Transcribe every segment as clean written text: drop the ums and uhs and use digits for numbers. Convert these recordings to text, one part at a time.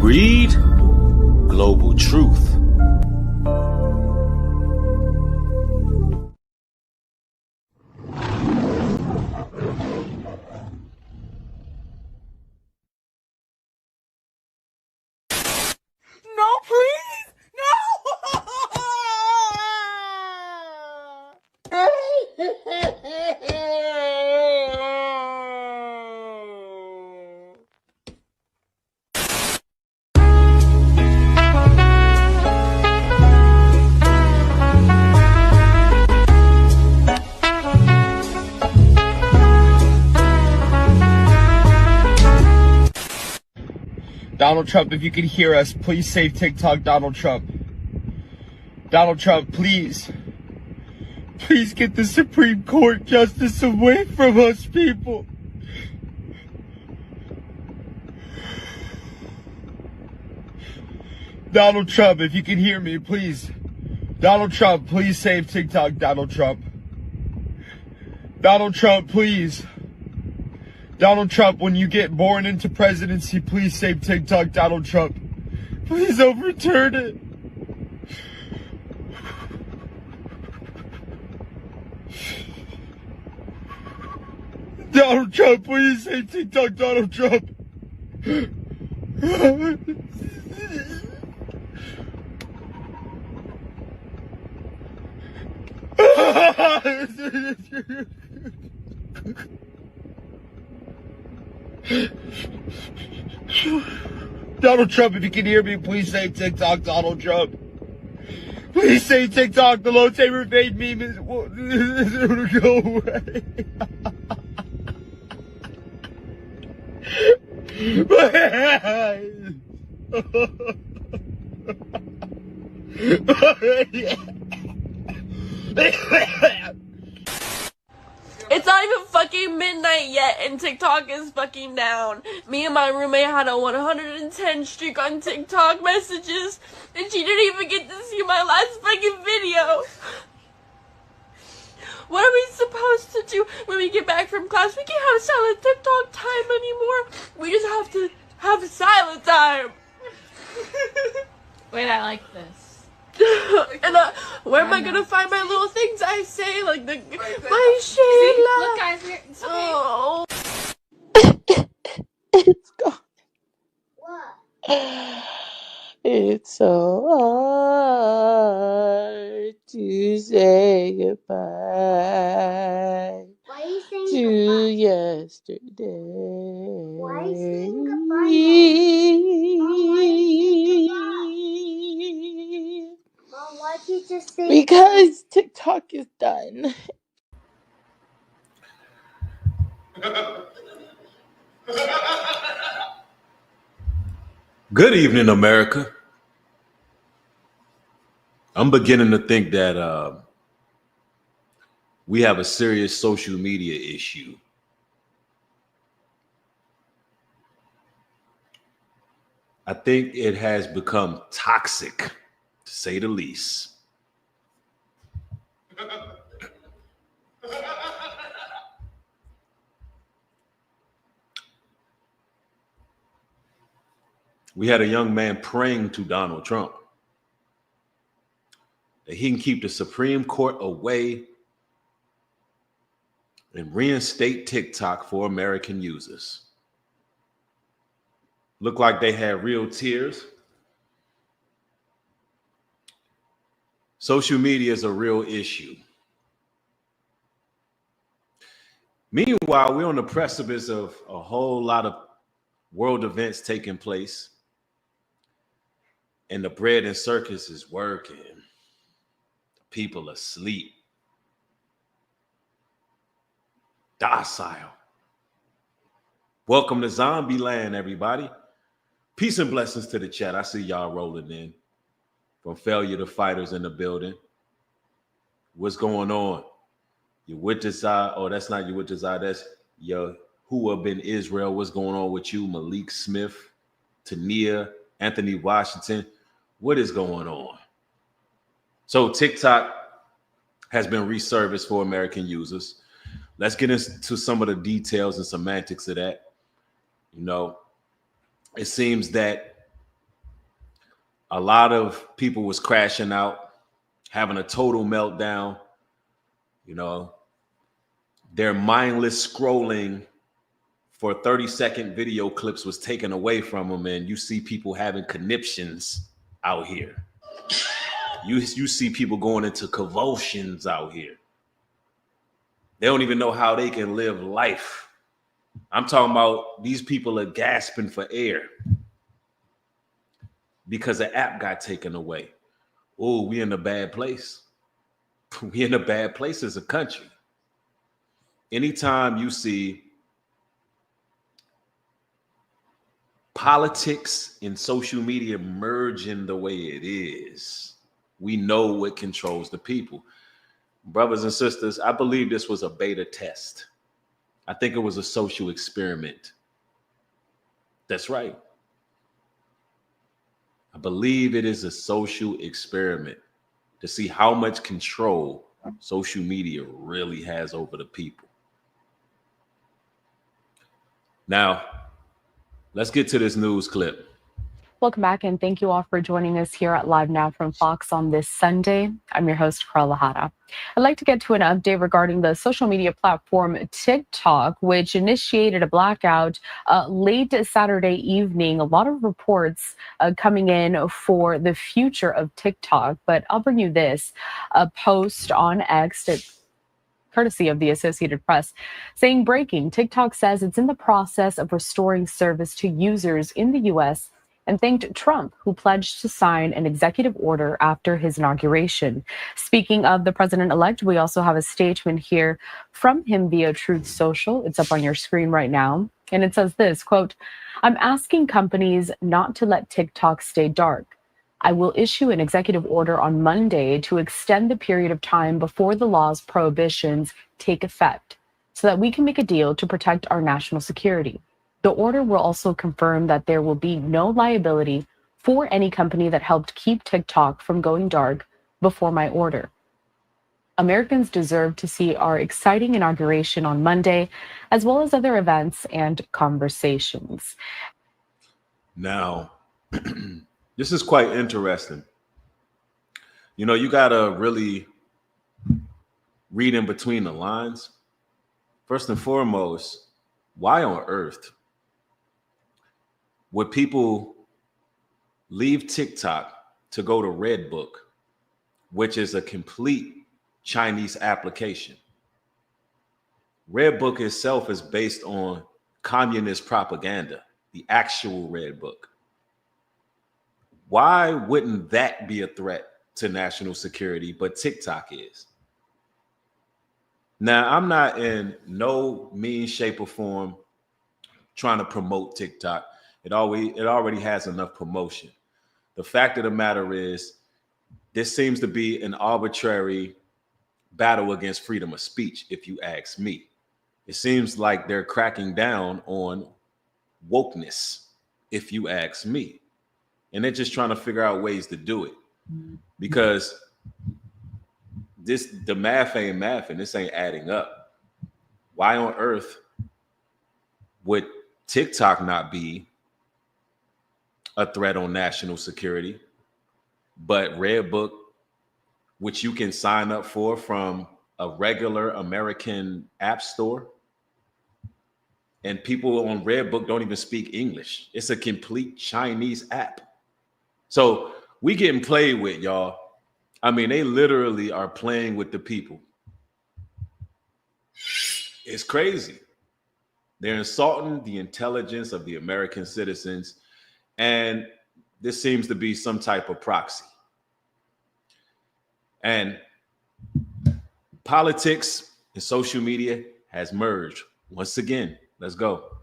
Greed, global truth. No, please! No! Donald Trump, if you can hear us, please save TikTok, Donald Trump. Donald Trump, please. Please get the Supreme Court justice away from us, people. Donald Trump, if you can hear me, please. Donald Trump, please save TikTok, Donald Trump. Donald Trump, please. Donald Trump, when you get born into presidency, please save TikTok, Donald Trump. Please overturn it. Donald Trump, please save TikTok, Donald Trump. Donald Trump, if you can hear me, please save TikTok, Donald Trump. Please save TikTok. The low taper fade meme is gonna go away. It's not even fucking midnight yet and TikTok is fucking down. Me and my roommate had a 110 streak on TikTok messages and she didn't even get to see my last fucking video. What are we supposed to do when we get back from class? We can't have silent TikTok time anymore. We just have to have silent time. Wait, I like this. And where am I gonna find my little things I say, like the my Shayla? Look, guys, here. It's okay. Oh. It's gone. What? It's so hard to say goodbye Why are you saying to goodbye? yesterday. Why are you saying goodbye? Mom, why'd you just say Because TikTok is done. Good evening, America. I'm beginning to think that we have a serious social media issue. I think it has become toxic, to say the least. We had a young man praying to Donald Trump that he can keep the Supreme Court away and reinstate TikTok for American users. Looked like they had real tears. Social media is a real issue. Meanwhile, we're on the precipice of a whole lot of world events taking place. And the bread and circus is working. People asleep. Docile. Welcome to Zombie Land, everybody. Peace and blessings to the chat. I see y'all rolling in. From failure to fighters in the building. What's going on? Your Wichita. Oh, that's not your Wichita. That's your Hua bin Israel. What's going on with you? Malik Smith, Tania, Anthony Washington. What is going on? So TikTok has been resurfaced for American users. Let's get into some of the details and semantics of that. You know, it seems that A lot of people was crashing out, having a total meltdown. You know, their mindless scrolling for 30-second video clips was taken away from them, and you see people having conniptions out here. You see people going into convulsions out here. They don't even know how they can live life. I'm talking about these people are gasping for air because the app got taken away. Oh, we in a bad place. We in a bad place as a country. Anytime you see politics and social media merging the way it is, we know what controls the people. Brothers and sisters, I believe this was a beta test. I think it was a social experiment. That's right. I believe it is a social experiment to see how much control social media really has over the people. Now, let's get to this news clip. Welcome back, and thank you all for joining us here at Live Now from Fox on this Sunday. I'm your host, Carla Hara. I'd like to get to an update regarding the social media platform TikTok, which initiated a blackout late Saturday evening. A lot of reports coming in for the future of TikTok, but I'll bring you this. A post on X courtesy of the Associated Press, saying breaking, TikTok says it's in the process of restoring service to users in the U.S. and thanked Trump, who pledged to sign an executive order after his inauguration. Speaking of the president-elect, we also have a statement here from him via Truth Social. It's up on your screen right now. And it says this, quote, "I'm asking companies not to let TikTok stay dark. I will issue an executive order on Monday to extend the period of time before the law's prohibitions take effect so that we can make a deal to protect our national security. The order will also confirm that there will be no liability for any company that helped keep TikTok from going dark before my order. Americans deserve to see our exciting inauguration on Monday, as well as other events and conversations." Now, this is quite interesting. You know, you got to really read in between the lines. First and foremost, why on earth would people leave TikTok to go to Redbook, which is a complete Chinese application? Redbook itself is based on communist propaganda, the actual Redbook. Why wouldn't that be a threat to national security, but TikTok is? Now, I'm not in no mean shape or form trying to promote TikTok. It already has enough promotion. The fact of the matter is, this seems to be an arbitrary battle against freedom of speech, if you ask me. It seems like they're cracking down on wokeness, if you ask me. And they're just trying to figure out ways to do it. Because the math ain't math, and this ain't adding up. Why on earth would TikTok not be a threat on national security, but Redbook, which you can sign up for from a regular American app store, and people on Redbook don't even speak English. It's a complete Chinese app. So we getting played with, y'all. I mean, they literally are playing with the people. It's crazy. They're insulting the intelligence of the American citizens, and this seems to be some type of proxy. And politics and social media has merged once again. Let's go.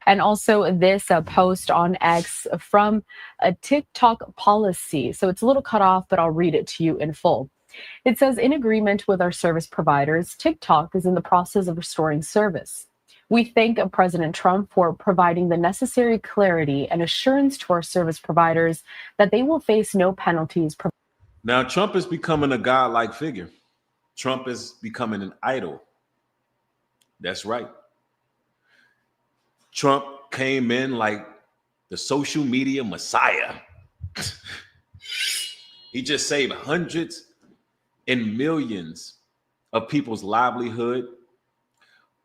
And also this post on X from a TikTok policy. So it's a little cut off, but I'll read it to you in full. It says, in agreement with our service providers, TikTok is in the process of restoring service. We thank President Trump for providing the necessary clarity and assurance to our service providers that they will face no penalties. Now, Trump is becoming a godlike figure. Trump is becoming an idol. That's right. Trump came in like the social media messiah. He just saved hundreds and millions of people's livelihood.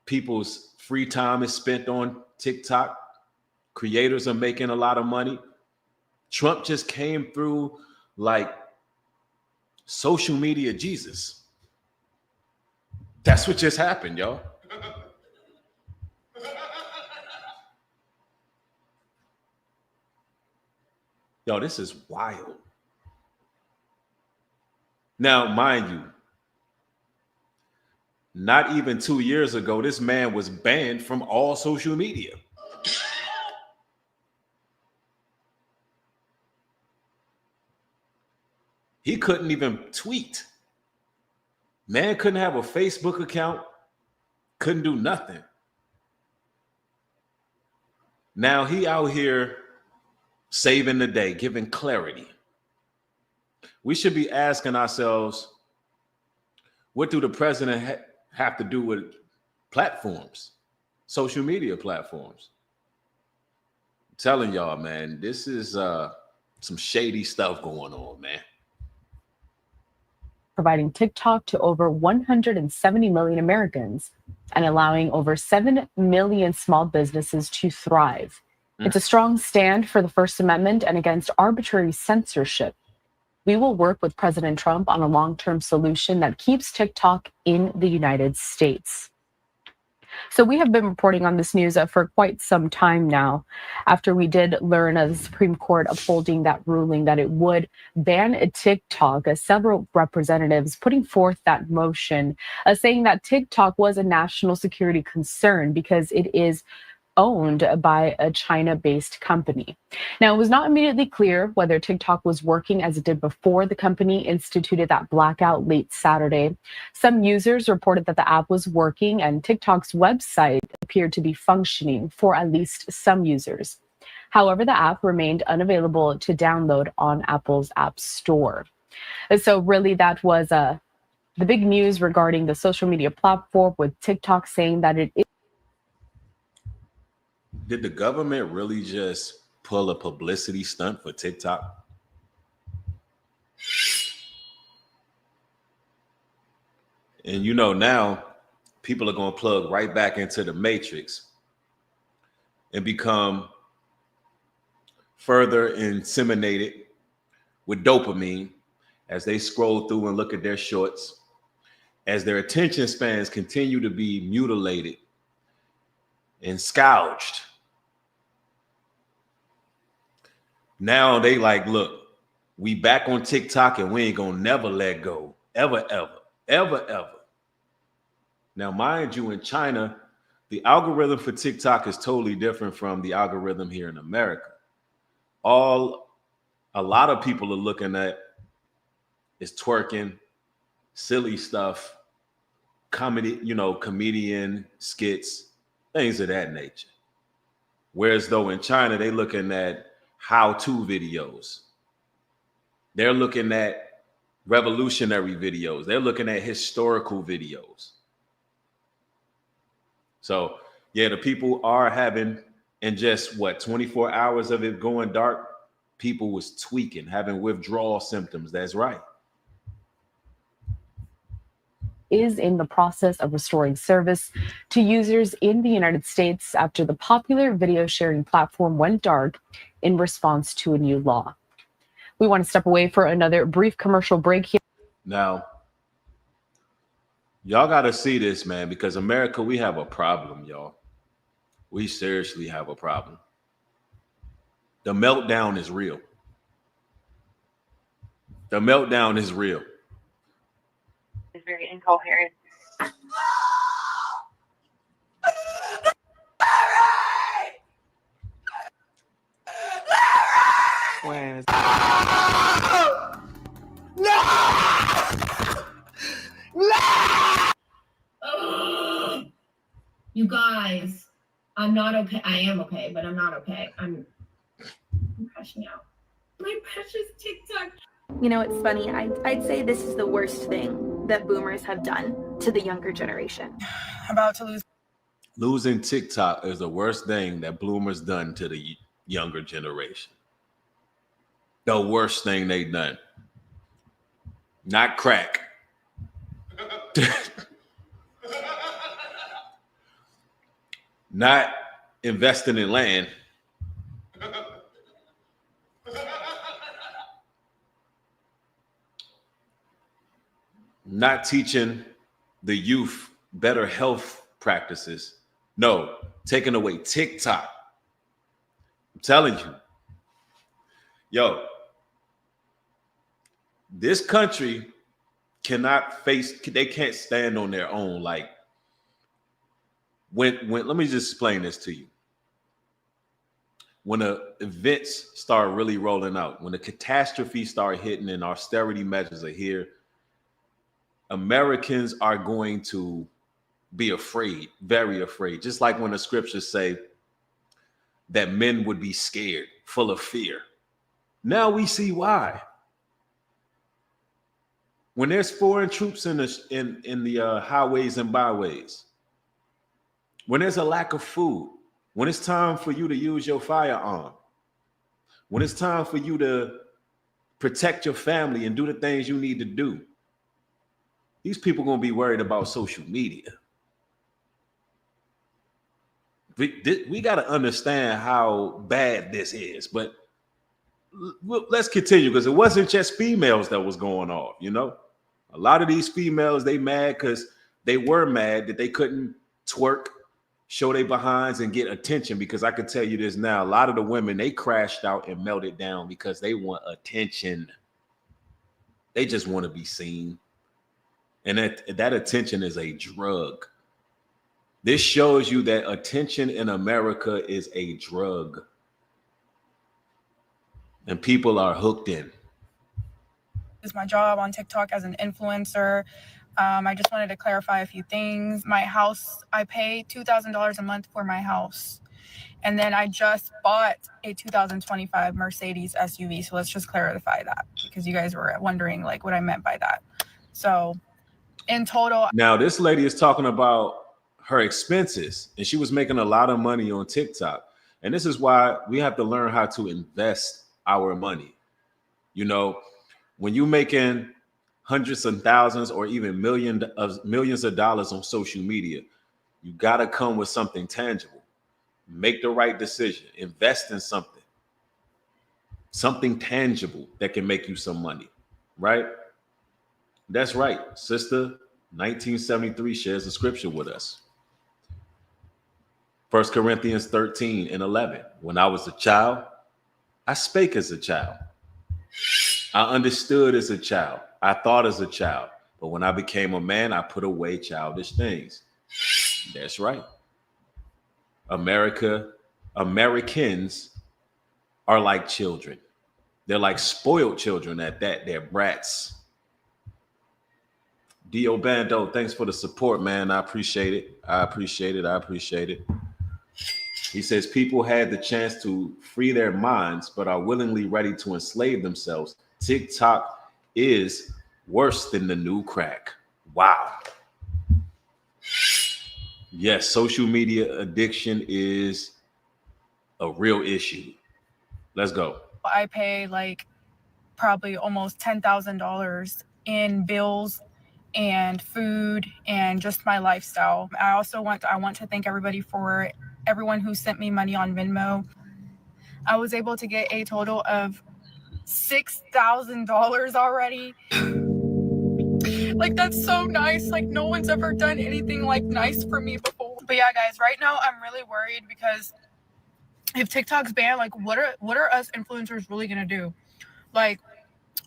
People's free time is spent on TikTok. Creators are making a lot of money. Trump just came through like social media Jesus. That's what just happened, y'all. Yo, this is wild. Now, mind you, not even 2 years ago, this man was banned from all social media. He couldn't even tweet. Man couldn't have a Facebook account, couldn't do nothing. Now he out here saving the day, giving clarity. We should be asking ourselves, what do the president have to do with platforms, social media platforms? I'm telling y'all, man, this is some shady stuff going on, man. Providing TikTok to over 170 million Americans and allowing over 7 million small businesses to thrive. It's a strong stand for the First Amendment and against arbitrary censorship. We will work with President Trump on a long-term solution that keeps TikTok in the United States. So we have been reporting on this news for quite some time now, after we did learn of the Supreme Court upholding that ruling that it would ban TikTok, several representatives putting forth that motion, saying that TikTok was a national security concern because it is owned by a China-based company. Now, it was not immediately clear whether TikTok was working as it did before the company instituted that blackout late Saturday. Some users reported that the app was working and TikTok's website appeared to be functioning for at least some users. However, the app remained unavailable to download on Apple's App Store. And so really that was the big news regarding the social media platform, with TikTok saying that it is. Did the government really just pull a publicity stunt for TikTok? And you know, now people are going to plug right back into the matrix and become further inseminated with dopamine as they scroll through and look at their shorts, as their attention spans continue to be mutilated and scourged. Now they like, look, we back on TikTok and we ain't gonna never let go. Ever, ever, ever, ever. Now, mind you, in China, the algorithm for TikTok is totally different from the algorithm here in America. A lot of people are looking at is twerking, silly stuff, comedy, comedian skits, things of that nature. Whereas though in China, they looking at how-to videos. They're looking at revolutionary videos. They're looking at historical videos. So yeah, the people are having, in just 24 hours of it going dark, people was tweaking, having withdrawal symptoms. That's right. Is in the process of restoring service to users in the United States after the popular video sharing platform went dark in response to a new law. We want to step away for another brief commercial break here. Now, y'all got to see this, man, because America, we have a problem, y'all. We seriously have a problem. The meltdown is real. The meltdown is real. It's very incoherent. When You guys, I'm not okay. I am okay, but I'm not okay. I'm crashing out. My precious TikTok. You know, it's funny. I'd say this is the worst thing that boomers have done to the younger generation. about to lose. Losing TikTok is the worst thing that boomers done to the younger generation. The worst thing they done. Not crack. Not investing in land. Not teaching the youth better health practices. No, taking away TikTok. I'm telling you. Yo, this country they can't stand on their own. Like, when let me just explain this to you. When the events start really rolling out, when the catastrophe start hitting and austerity measures are here, Americans are going to be afraid, very afraid. Just like when the scriptures say that men would be scared, full of fear. Now we see why. When there's foreign troops in the highways and byways, when there's a lack of food, when it's time for you to use your firearm, when it's time for you to protect your family and do the things you need to do, these people are going to be worried about social media. We got to understand how bad this is, but let's continue, because it wasn't just females that was going off. You know, a lot of these females, they mad because they were mad that they couldn't twerk, show their behinds, and get attention. Because I can tell you this now, a lot of the women, they crashed out and melted down because they want attention. They just want to be seen. And that attention is a drug. This shows you that attention in America is a drug. And people are hooked in. It's my job on TikTok as an influencer. I just wanted to clarify a few things. My house, I pay $2,000 a month for my house. And then I just bought a 2025 Mercedes SUV. So let's just clarify that, because you guys were wondering like what I meant by that. So in total. Now, this lady is talking about her expenses, and she was making a lot of money on TikTok. And this is why we have to learn how to invest our money. You know, when you're making hundreds of thousands or even millions of dollars on social media, you got to come with something tangible. Make the right decision. Invest in something tangible that can make you some money, right? That's right. Sister 1973 shares the scripture with us. 1 Corinthians 13:11. When I was a child, I spake as a child. I understood as a child. I thought as a child. But when I became a man, I put away childish things. That's right. Americans are like children. They're like spoiled children at that. They're brats. Dio Bando, thanks for the support, man. I appreciate it. I appreciate it. He says people had the chance to free their minds, but are willingly ready to enslave themselves. TikTok is worse than the new crack. Wow. Yes, social media addiction is a real issue. Let's go. I pay like probably almost $10,000 in bills and food and just my lifestyle. I want to thank everyone who sent me money on Venmo. I was able to get a total of $6,000 already. Like, that's so nice. Like, no one's ever done anything like nice for me before. But yeah, guys, right now I'm really worried because if TikTok's banned, like what are us influencers really gonna do? Like,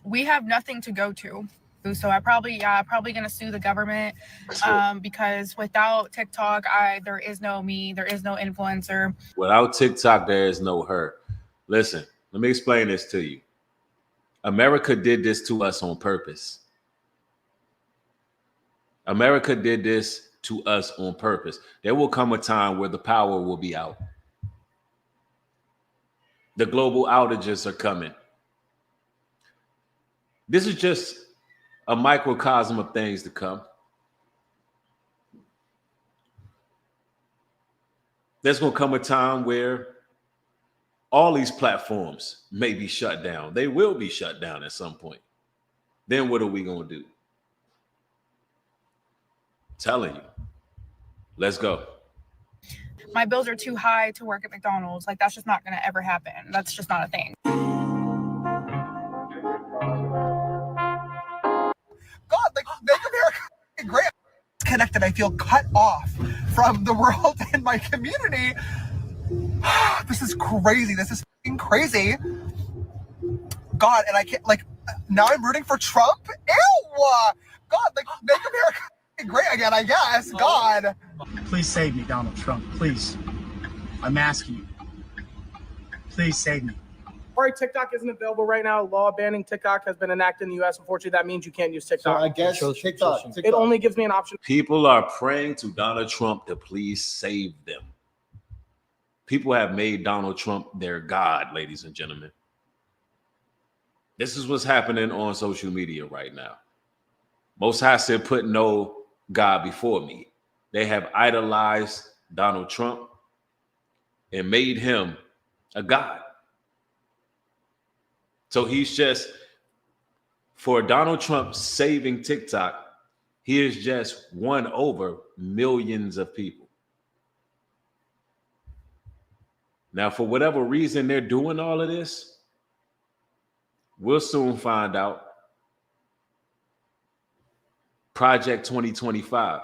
we have nothing to go to. So I'm probably gonna sue the government because without TikTok, there is no me, there is no influencer. Without TikTok, there is no her. Listen, let me explain this to you. America did this to us on purpose. America did this to us on purpose. There will come a time where the power will be out. The global outages are coming. This is just a microcosm of things to come. There's going to come a time where all these platforms may be shut down. They will be shut down at some point. Then what are we going to do? Telling you. Let's go. My bills are too high to work at McDonald's. Like, that's just not going to ever happen. That's just not a thing. God, like, make America great. Connected, I feel cut off from the world and my community. This is crazy. This is fucking crazy. God, and I can't, like, now I'm rooting for Trump? Ew! God, like, make America great again, I guess. God. Please save me, Donald Trump. Please. I'm asking you. Please save me. Sorry, TikTok isn't available right now. Law banning TikTok has been enacted in the U.S. Unfortunately, that means you can't use TikTok. So I guess TikTok. It only gives me an option. People are praying to Donald Trump to please save them. People have made Donald Trump their God, ladies and gentlemen. This is what's happening on social media right now. Most High said, put no God before me. They have idolized Donald Trump and made him a God. So he's just, for Donald Trump saving TikTok, he is just won over millions of people. Now, for whatever reason they're doing all of this, we'll soon find out. Project 2025.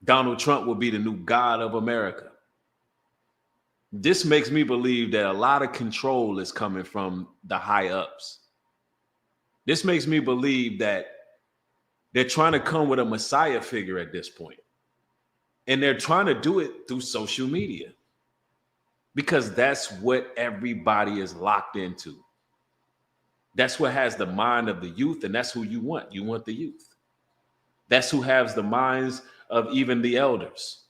Donald Trump will be the new God of America. This makes me believe that a lot of control is coming from the high ups. This makes me believe that they're trying to come with a Messiah figure at this point. And they're trying to do it through social media because that's what everybody is locked into. That's what has the mind of the youth, and that's who you want. You want the youth. That's who has the minds of even the elders.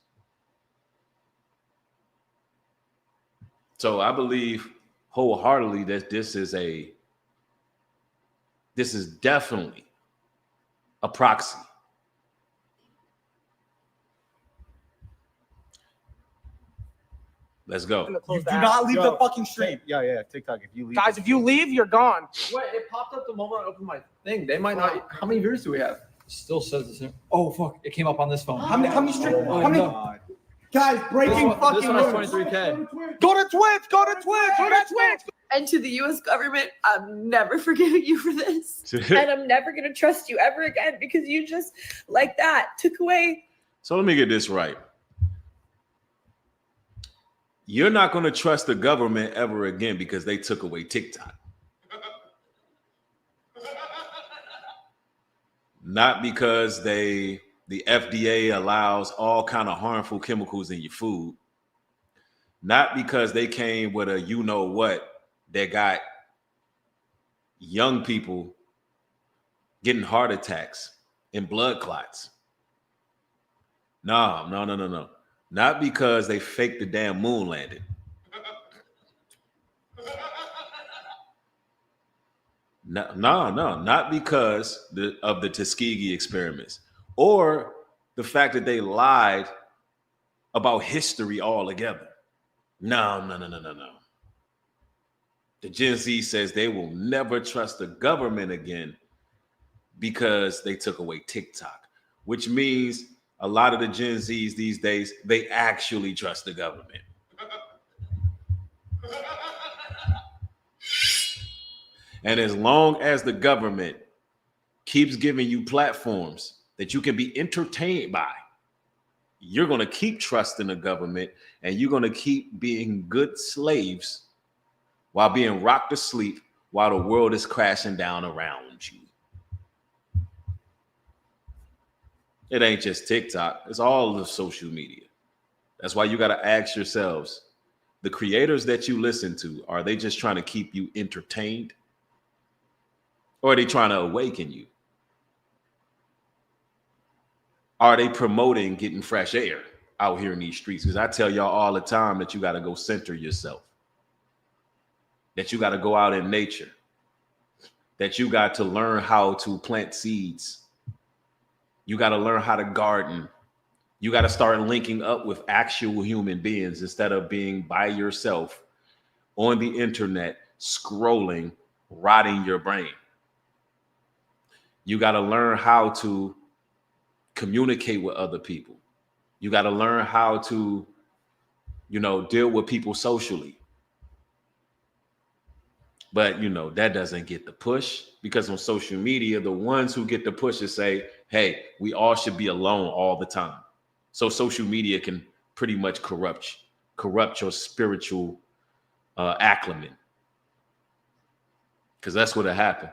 So I believe wholeheartedly that this is definitely a proxy. Let's go. You do not leave the fucking stream. Yeah. TikTok. If you leave, Guys, if you leave, you're gone. Wait, it popped up the moment I opened my thing. They might not. How many viewers do we have? Still says the same. Oh fuck! It came up on this phone. How many streams? How many? God. Guys, breaking This fucking one has news. 23K. Go to Twitch. Go to Twitch. Go to Twitch. And to the U.S. government, I'm never forgiving you for this. And I'm never going to trust you ever again because you just, like that, took away. So let me get this right. You're not going to trust the government ever again because they took away TikTok. Not because the FDA allows all kind of harmful chemicals in your food. Not because they came with a you know what that got young people getting heart attacks and blood clots. No. Not because they faked the damn moon landing. No, not because of the Tuskegee experiments or the fact that they lied about history altogether. No. The Gen Z says they will never trust the government again because they took away TikTok, which means a lot of the Gen Zs these days, they actually trust the government. And as long as the government keeps giving you platforms that you can be entertained by, you're going to keep trusting the government and you're going to keep being good slaves while being rocked to sleep while the world is crashing down around you. It ain't just TikTok. It's all of social media. That's why you got to ask yourselves, the creators that you listen to, are they just trying to keep you entertained? Or are they trying to awaken you? Are they promoting getting fresh air out here in these streets? Because I tell y'all all the time that you got to go center yourself, that you got to go out in nature, that you got to learn how to plant seeds. You got to learn how to garden. You got to start linking up with actual human beings instead of being by yourself on the internet, scrolling, rotting your brain. You got to learn how to communicate with other people. You got to learn how to, deal with people socially. But, that doesn't get the push, because on social media, the ones who get the push is say, hey, we all should be alone all the time. So social media can pretty much corrupt your spiritual acclimate, because that's what happened.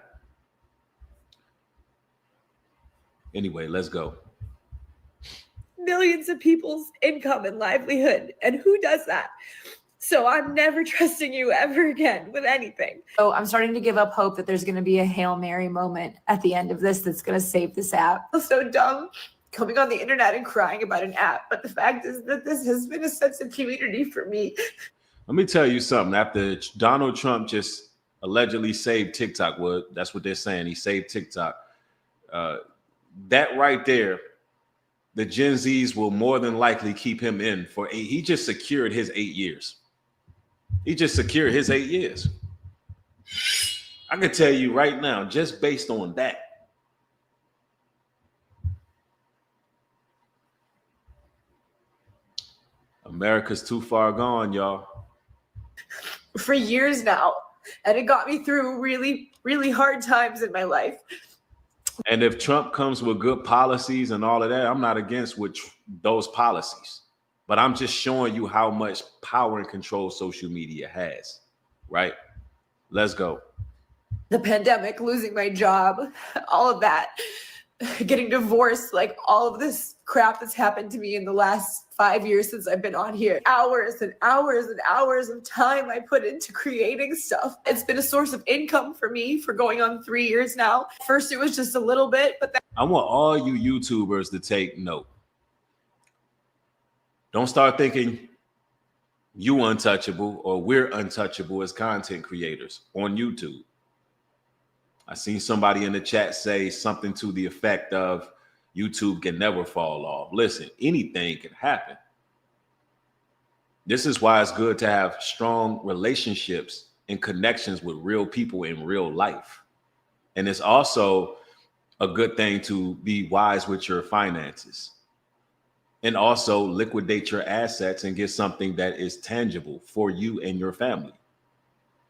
Anyway, let's go. Millions of people's income and livelihood. And who does that? So I'm never trusting you ever again with anything. So I'm starting to give up hope that there's going to be a Hail Mary moment at the end of this that's going to save this app. I feel so dumb coming on the internet and crying about an app. But the fact is that this has been a sense of community for me. Let me tell you something. After Donald Trump just allegedly saved TikTok, well, that's what they're saying. He saved TikTok. That right there, the Gen Zs will more than likely keep him in for 8. He just secured his 8 years. He just secured his 8 years. I can tell you right now, just based on that. America's too far gone, y'all. For years now. And it got me through really, really hard times in my life. And if Trump comes with good policies and all of that, I'm not against those policies. But I'm just showing you how much power and control social media has, right? Let's go. The pandemic, losing my job, all of that, getting divorced, like all of this crap that's happened to me in the last 5 years since I've been on here. Hours and hours and hours of time I put into creating stuff. It's been a source of income for me for going on 3 years now. First, it was just a little bit, but then I want all you YouTubers to take note. Don't start thinking you untouchable or we're untouchable as content creators on YouTube. I seen somebody in the chat say something to the effect of YouTube can never fall off. Listen, anything can happen. This is why it's good to have strong relationships and connections with real people in real life. And it's also a good thing to be wise with your finances. And also liquidate your assets and get something that is tangible for you and your family.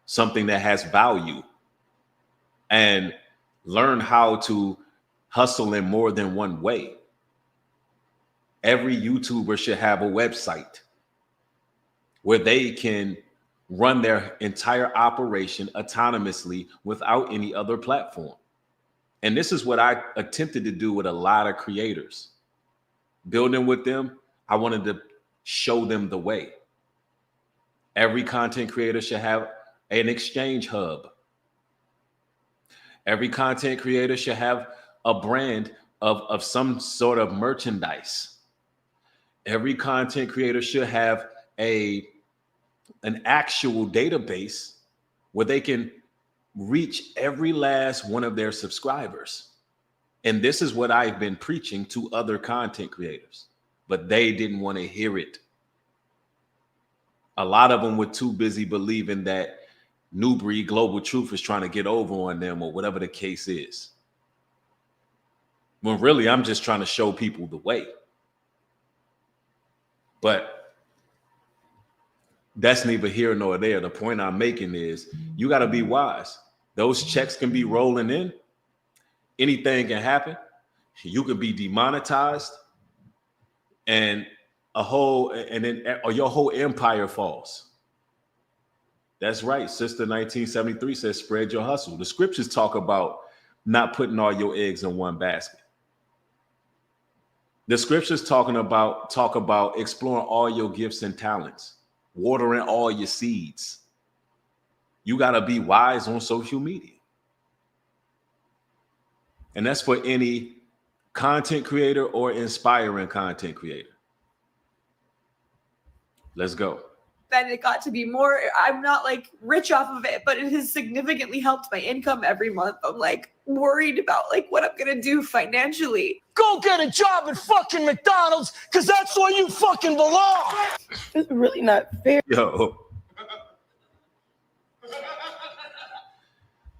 Something that has value. And learn how to hustle in more than one way. Every YouTuber should have a website where they can run their entire operation autonomously without any other platform. And this is what I attempted to do with a lot of creators. Building with them, I wanted to show them the way. Every content creator should have an exchange hub. Every content creator should have a brand of some sort of merchandise. Every content creator should have an actual database where they can reach every last one of their subscribers. And this is what I've been preaching to other content creators, but they didn't want to hear it. A lot of them were too busy believing that New Breed Global Truth is trying to get over on them or whatever the case is. When really, I'm just trying to show people the way. But that's neither here nor there. The point I'm making is you got to be wise. Those checks can be rolling in. Anything can happen. You could be demonetized and your whole empire falls. That's right. Sister 1973 says, spread your hustle. The scriptures talk about not putting all your eggs in one basket. The scriptures talk about exploring all your gifts and talents, watering all your seeds. You got to be wise on social media. And that's for any content creator or inspiring content creator. Let's go. then it got to be more, I'm not like rich off of it, but it has significantly helped my income every month. I'm like worried about like what I'm gonna do financially. Go get a job at fucking McDonald's, because that's where you fucking belong. It's really not fair. Yo.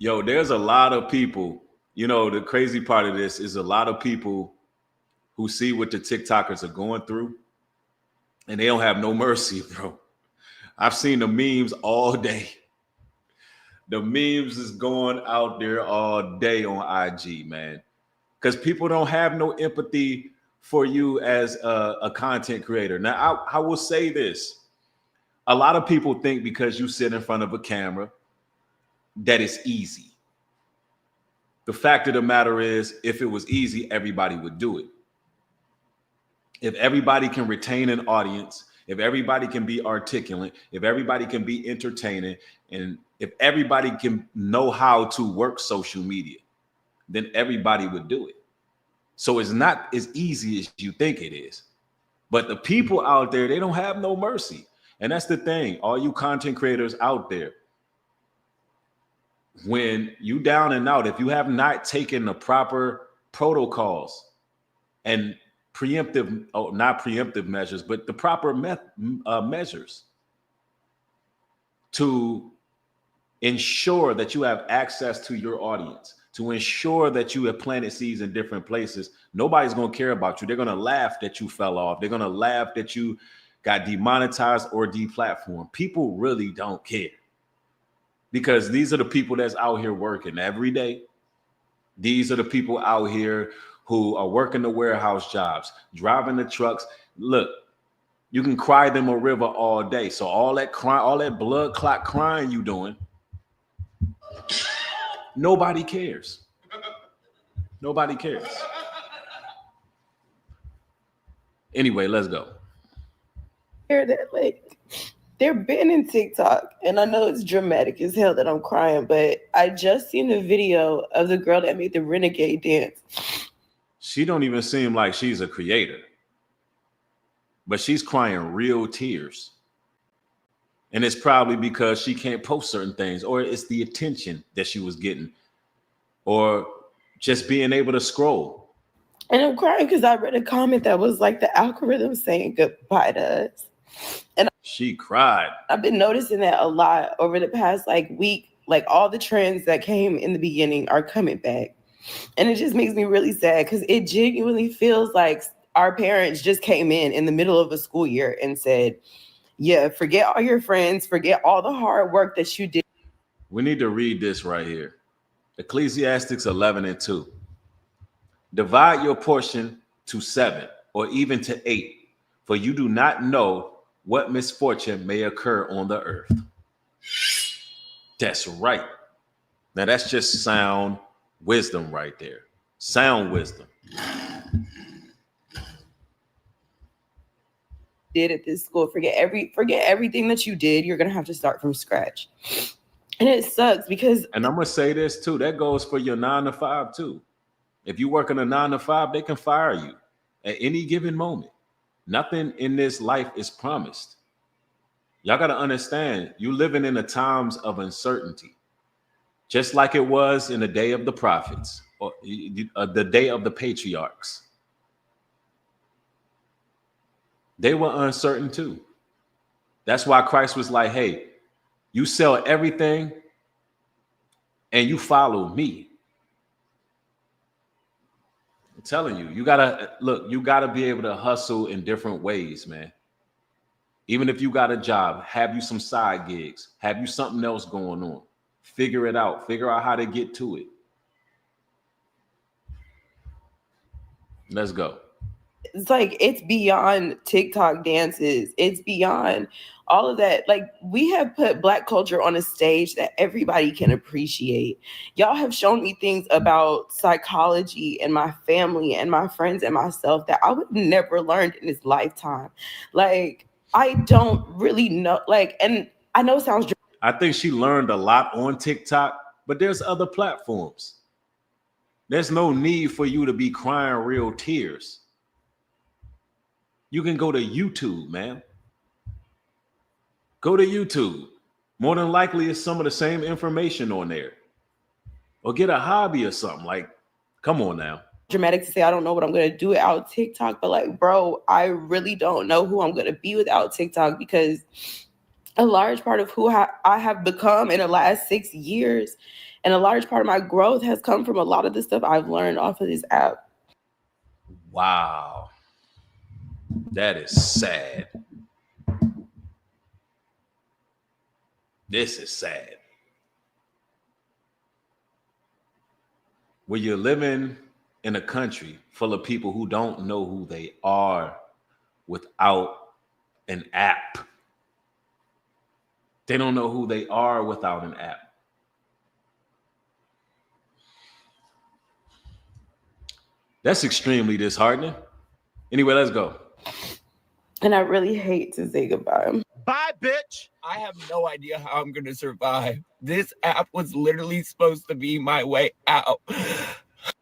Yo, there's a lot of people, you know, the crazy part of this is a lot of people who see what the TikTokers are going through and they don't have no mercy, bro. I've seen the memes all day. The memes is going out there all day on IG, man. Because people don't have no empathy for you as a content creator. Now, I will say this. A lot of people think because you sit in front of a camera that it's easy. The fact of the matter is, if it was easy, everybody would do it. If everybody can retain an audience, if everybody can be articulate, if everybody can be entertaining, and if everybody can know how to work social media, then everybody would do it. So it's not as easy as you think it is. But the people out there, they don't have no mercy. And that's the thing. All you content creators out there, when you down and out, if you have not taken the proper protocols and preemptive, not preemptive measures, but the proper measures to ensure that you have access to your audience, to ensure that you have planted seeds in different places, nobody's going to care about you. They're going to laugh that you fell off. They're going to laugh that you got demonetized or deplatformed. People really don't care, because these are the people that's out here working every day. These are the people out here who are working the warehouse jobs, driving the trucks. Look, you can cry them a river all day. So all that crying, all that blood clot crying you doing, nobody cares. Nobody cares. Anyway, let's go. Hear that, like, they're banning TikTok, and I know it's dramatic as hell that I'm crying, but I just seen the video of the girl that made the renegade dance. She don't even seem like she's a creator, but she's crying real tears. And it's probably because she can't post certain things, or it's the attention that she was getting, or just being able to scroll. And I'm crying because I read a comment that was like the algorithm saying goodbye to us. And she cried. I've been noticing that a lot over the past like week. Like all the trends that came in the beginning are coming back. And it just makes me really sad because it genuinely feels like our parents just came in the middle of a school year and said, yeah, forget all your friends, forget all the hard work that you did. We need to read this right here. Ecclesiastes 11:2. Divide your portion to 7 or even to 8, for you do not know what misfortune may occur on the earth. That's right. Now that's just sound wisdom right there. Sound wisdom. Did at this school, forget everything that you did. You're gonna have to start from scratch. And it sucks because, and I'm gonna say this too, that goes for your 9 to 5 too. If you work in a 9 to 5, they can fire you at any given moment. Nothing in this life is promised. Y'all got to understand, you're living in the times of uncertainty, just like it was in the day of the prophets or the day of the patriarchs. They were uncertain too. That's why Christ was like, hey, you sell everything and you follow me. I'm telling you, you gotta be able to hustle in different ways, man. Even if you got a job, have you some side gigs, have you something else going on, figure it out, figure out how to get to it. Let's go. It's like, it's beyond TikTok dances. It's beyond all of that. Like, we have put Black culture on a stage that everybody can appreciate. Y'all have shown me things about psychology and my family and my friends and myself that I would never learned in this lifetime. Like, I don't really know. Like, and I know it sounds. I think she learned a lot on TikTok, but there's other platforms. There's no need for you to be crying real tears. You can go to YouTube, man. Go to YouTube. More than likely, it's some of the same information on there. Or get a hobby or something. Like, come on now. Dramatic to say I don't know what I'm going to do without TikTok, but like, bro, I really don't know who I'm going to be without TikTok, because a large part of who I have become in the last 6 years And a large part of my growth has come from a lot of the stuff I've learned off of this app. Wow. That is sad. This is sad. When you're living in a country full of people who don't know who they are without an app. They don't know who they are without an app. That's extremely disheartening. Anyway, let's go. And I really hate to say goodbye. Bye, bitch. I have no idea how I'm going to survive. This app was literally supposed to be my way out.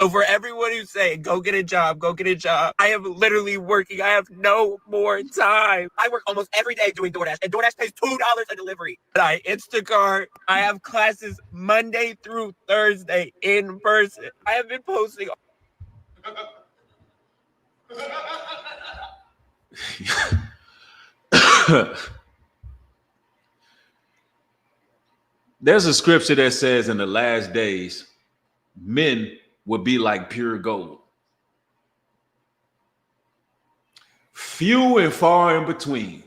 So for everyone who's saying, go get a job, I am literally working. I have no more time. I work almost every day doing DoorDash, and DoorDash pays $2 a delivery. I Instacart. I have classes Monday through Thursday in person. I have been posting. There's a scripture that says in the last days, men would be like pure gold. Few and far in between.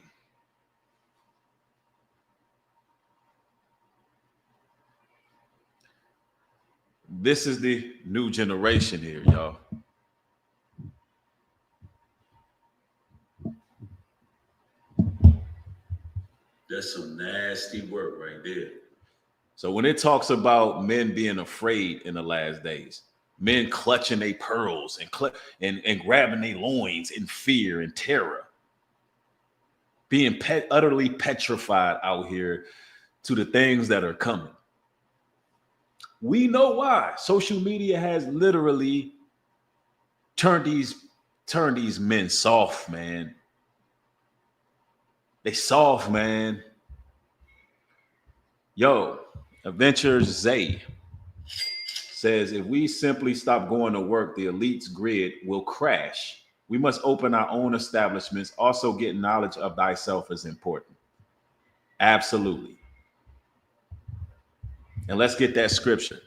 This is the new generation here, y'all. That's some nasty work right there. So when it talks about men being afraid in the last days, men clutching their pearls and grabbing their loins in fear and terror, being utterly petrified out here to the things that are coming. We know why. Social media has literally turned these men soft, man. They soft, man. Yo, Adventure Zay says, if we simply stop going to work, the elite's grid will crash. We must open our own establishments. Also, get knowledge of thyself is important. Absolutely. And let's get that scripture.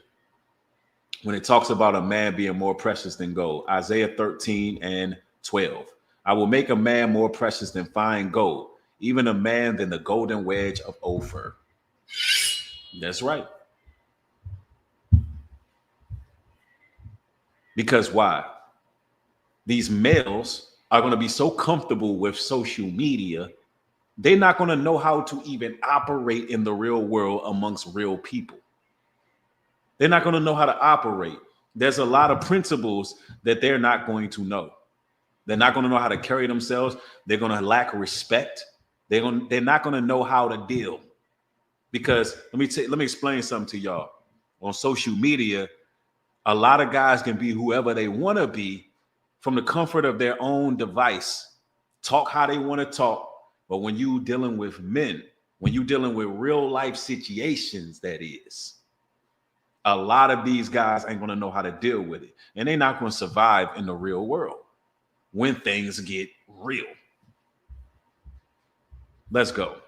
When it talks about a man being more precious than gold, Isaiah 13:12. I will make a man more precious than fine gold, even a man than the golden wedge of Ophir. That's right. Because why? These males are going to be so comfortable with social media, they're not going to know how to even operate in the real world amongst real people. They're not going to know how to operate. There's a lot of principles that they're not going to know. They're not going to know how to carry themselves. They're going to lack respect. They're not going to know how to deal. Because let me explain something to y'all. On social media, a lot of guys can be whoever they want to be from the comfort of their own device. Talk how they want to talk. But when you dealing with men, when you dealing with real life situations, that is, a lot of these guys ain't going to know how to deal with it. And they're not going to survive in the real world when things get real. Let's go.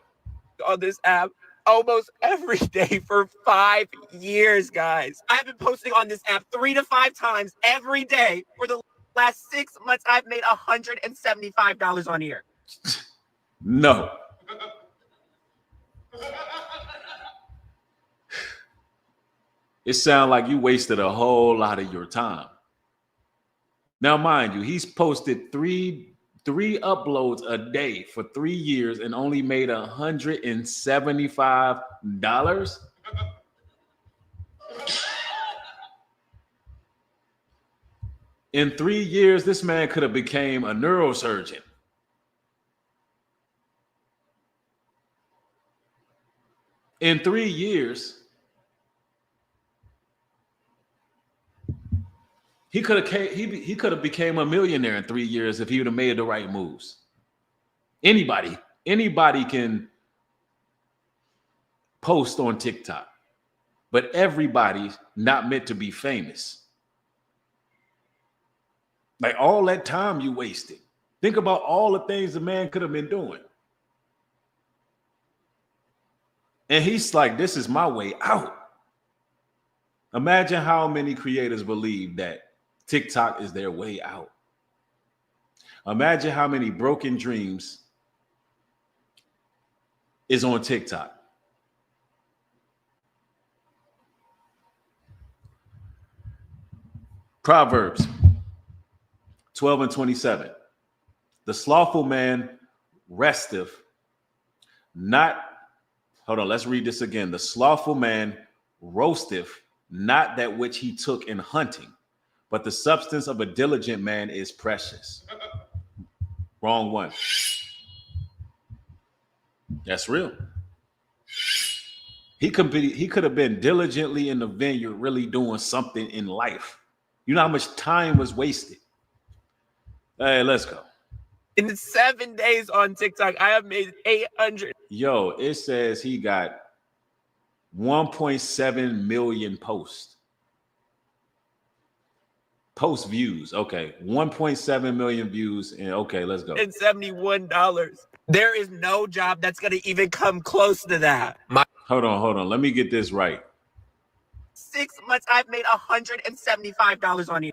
On this app almost every day for 5 years, guys. I've been posting on this app 3 to 5 times every day for the last 6 months. I've made $175 on here. No. It sounds like you wasted a whole lot of your time. Now, mind you, he's posted three uploads a day for 3 years and only made $175. In 3 years, this man could have became a neurosurgeon. In 3 years, he could have became a millionaire in 3 years if he would have made the right moves. Anybody can post on TikTok, but everybody's not meant to be famous. Like all that time you wasted. Think about all the things the man could have been doing. And he's like, this is my way out. Imagine how many creators believe that TikTok is their way out. Imagine how many broken dreams is on TikTok. Proverbs 12:27. The slothful man resteth not. Hold on, let's read this again. The slothful man roasteth not that which he took in hunting, but the substance of a diligent man is precious. Wrong one. That's real. He could have been diligently in the vineyard, really doing something in life. You know how much time was wasted. Hey, let's go. In 7 days on TikTok, I have made 800. Yo, it says he got 1.7 million post views. Okay, 1.7 million views. And okay, let's go. And $71. There is no job that's going to even come close to that. Hold on. Let me get this right. 6 months, I've made $175 on here.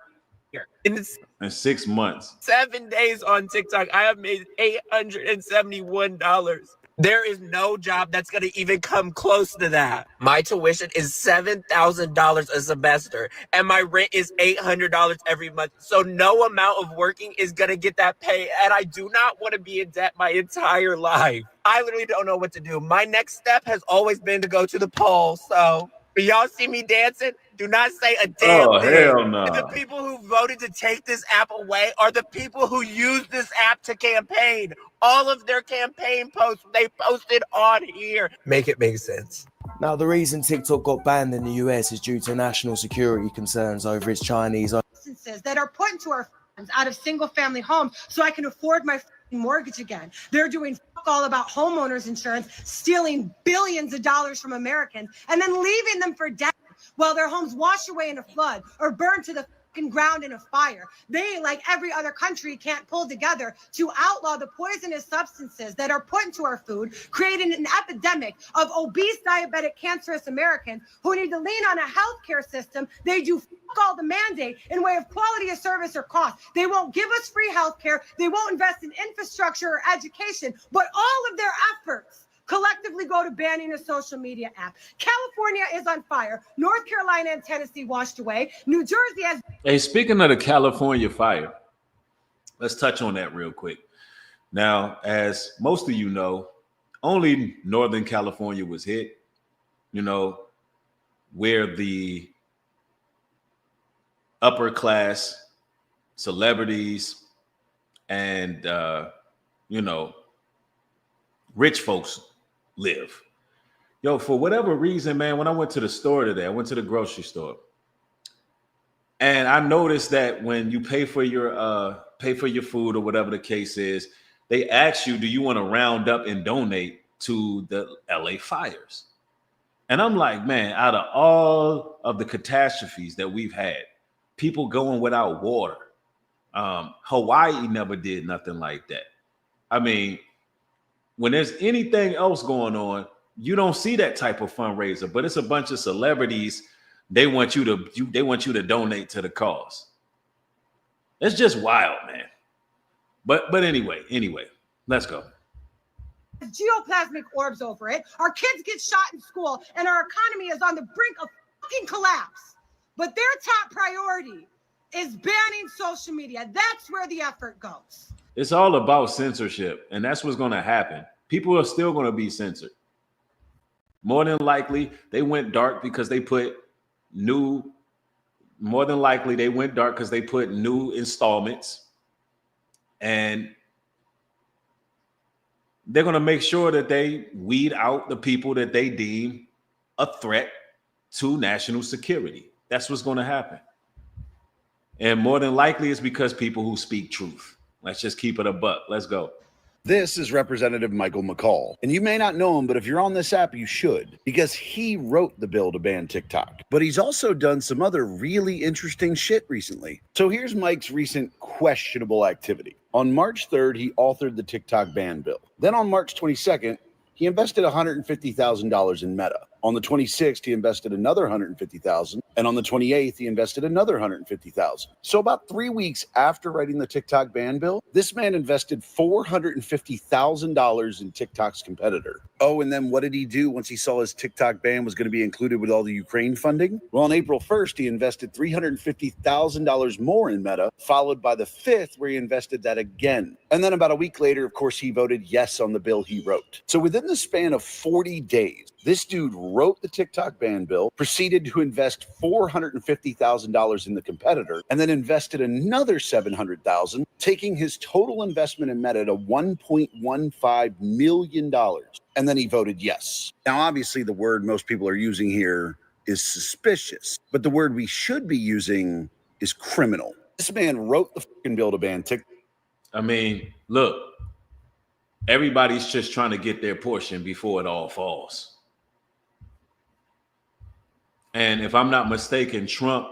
In 6 months. 7 days on TikTok, I have made $871. There is no job that's going to even come close to that. My tuition is $7,000 a semester, and my rent is $800 every month. So no amount of working is going to get that pay, and I do not want to be in debt my entire life. I literally don't know what to do. My next step has always been to go to the polls. So when y'all see me dancing, do not say a damn thing. Hell no. The people who voted to take this app away are the people who use this app to campaign. All of their campaign posts, they posted on here. Make it make sense. Now, the reason TikTok got banned in the US is due to national security concerns over its Chinese Substances that are put into our funds out of single-family homes so I can afford my mortgage again. They're doing all about homeowners insurance, stealing billions of dollars from Americans, and then leaving them for dead while their homes wash away in a flood or burn to the ground in a fire. They, like every other country, can't pull together to outlaw the poisonous substances that are put into our food, creating an epidemic of obese, diabetic, cancerous Americans who need to lean on a healthcare system. They do all the mandate in way of quality of service or cost. They won't give us free healthcare. They won't invest in infrastructure or education, but all of their efforts collectively go to banning a social media app. California is on fire. North Carolina and Tennessee washed away. New Jersey has... Hey, speaking of the California fire, let's touch on that real quick. Now, as most of you know, only Northern California was hit, you know, where the upper class celebrities and, you know, rich folks live. Yo, for whatever reason, man, when I went to the store today, I went to the grocery store, and I noticed that when you pay for your food or whatever the case is, they ask you, do you want to round up and donate to the LA fires? And I'm like, man, out of all of the catastrophes that we've had, people going without water, Hawaii never did nothing like that. I mean, when there's anything else going on, you don't see that type of fundraiser, but it's a bunch of celebrities. They want you to donate to the cause. It's just wild, man. But anyway, let's go. Geoplasmic orbs over it. Our kids get shot in school, and our economy is on the brink of fucking collapse. But their top priority is banning social media. That's where the effort goes. It's all about censorship, and that's what's going to happen. People are still going to be censored. More than likely, they went dark because they put new. More than likely, they went dark because they put new installments, and they're going to make sure that they weed out the people that they deem a threat to national security. That's what's going to happen. And more than likely, it's because people who speak truth. Let's just keep it a buck. Let's go. This is Representative Michael McCall, and you may not know him, but if you're on this app, you should, because he wrote the bill to ban TikTok. But he's also done some other really interesting shit recently. So here's Mike's recent questionable activity. On March 3rd, he authored the TikTok ban bill. Then on March 22nd, he invested $150,000 in Meta. On the 26th, he invested another $150,000. And on the 28th, he invested another $150,000. So about 3 weeks after writing the TikTok ban bill, this man invested $450,000 in TikTok's competitor. Oh, and then what did he do once he saw his TikTok ban was going to be included with all the Ukraine funding? Well, on April 1st, he invested $350,000 more in Meta, followed by the 5th, where he invested that again. And then about a week later, of course, he voted yes on the bill he wrote. So within the span of 40 days, this dude wrote the TikTok ban bill, proceeded to invest $450,000 in the competitor, and then invested another $700,000, taking his total investment in Meta to $1.15 million. And then he voted yes. Now, obviously, the word most people are using here is suspicious, but the word we should be using is criminal. This man wrote the fucking bill to ban TikTok. I mean, look, everybody's just trying to get their portion before it all falls. And if I'm not mistaken, Trump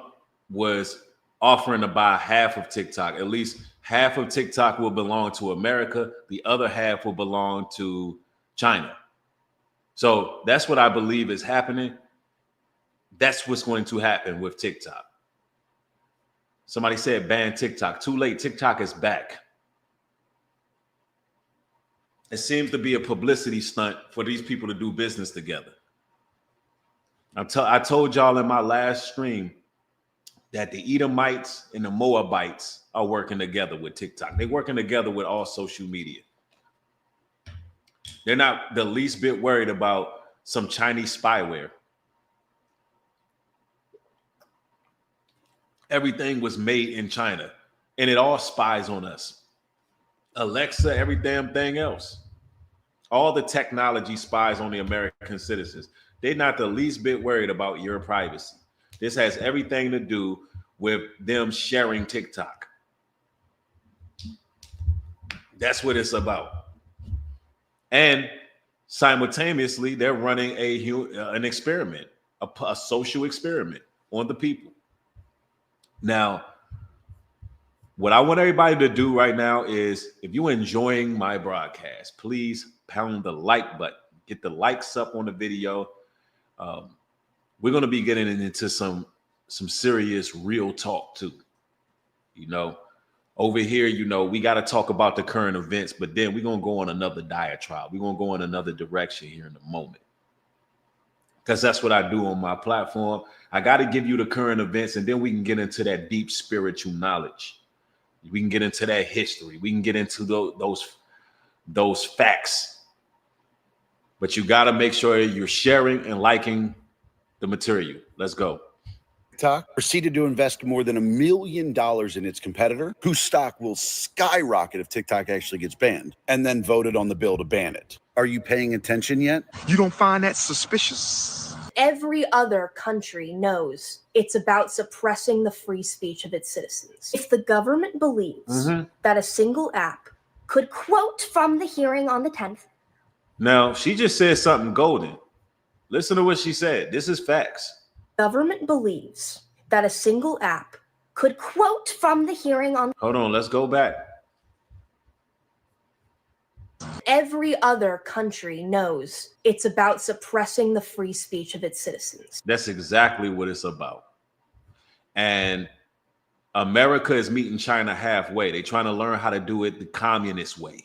was offering to buy half of TikTok. At least half of TikTok will belong to America. The other half will belong to China. So that's what I believe is happening. That's what's going to happen with TikTok. Somebody said ban TikTok. Too late. TikTok is back. It seems to be a publicity stunt for these people to do business together. I told y'all in my last stream that the Edomites and the Moabites are working together with TikTok. They're working together with all social media. They're not the least bit worried about some Chinese spyware. Everything was made in China, and it all spies on us. Alexa, every damn thing else. All the technology spies on the American citizens. They're not the least bit worried about your privacy. This has everything to do with them sharing TikTok. That's what it's about. And simultaneously, they're running an experiment, a social experiment on the people. Now, what I want everybody to do right now is, if you're enjoying my broadcast, please pound the like button. Get the likes up on the video. We're going to be getting into some serious real talk too. You know, over here, you know, we got to talk about the current events, but then we're going to go on another diatribe. We're going to go in another direction here in a moment, because that's what I do on my platform. I got to give you the current events, and then we can get into that deep spiritual knowledge. We can get into that history. We can get into those facts. But you got to make sure you're sharing and liking the material. Let's go. TikTok proceeded to invest more than $1 million in its competitor, whose stock will skyrocket if TikTok actually gets banned, and then voted on the bill to ban it. Are you paying attention yet? You don't find that suspicious? Every other country knows it's about suppressing the free speech of its citizens. If the government believes that a single app could, quote from the hearing on the 10th. Now, she just said something golden. Listen to what she said. This is facts. Government believes that a single app could, quote from the hearing on. Hold on, let's go back. Every other country knows it's about suppressing the free speech of its citizens. That's exactly what it's about. And America is meeting China halfway. They're trying to learn how to do it the communist way.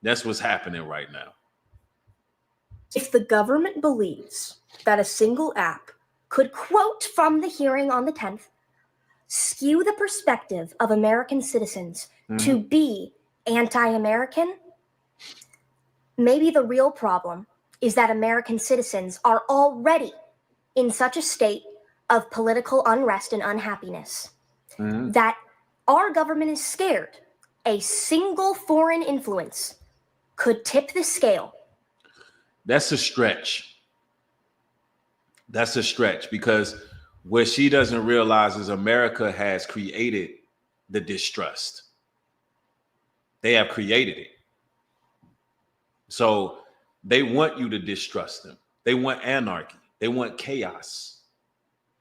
That's what's happening right now. If the government believes that a single app could, quote from the hearing on the 10th, skew the perspective of American citizens to be anti-American, maybe the real problem is that American citizens are already in such a state of political unrest and unhappiness that our government is scared a single foreign influence could tip the scale. That's a stretch. That's a stretch, because what she doesn't realize is America has created the distrust. They have created it. So they want you to distrust them. They want anarchy. They want chaos.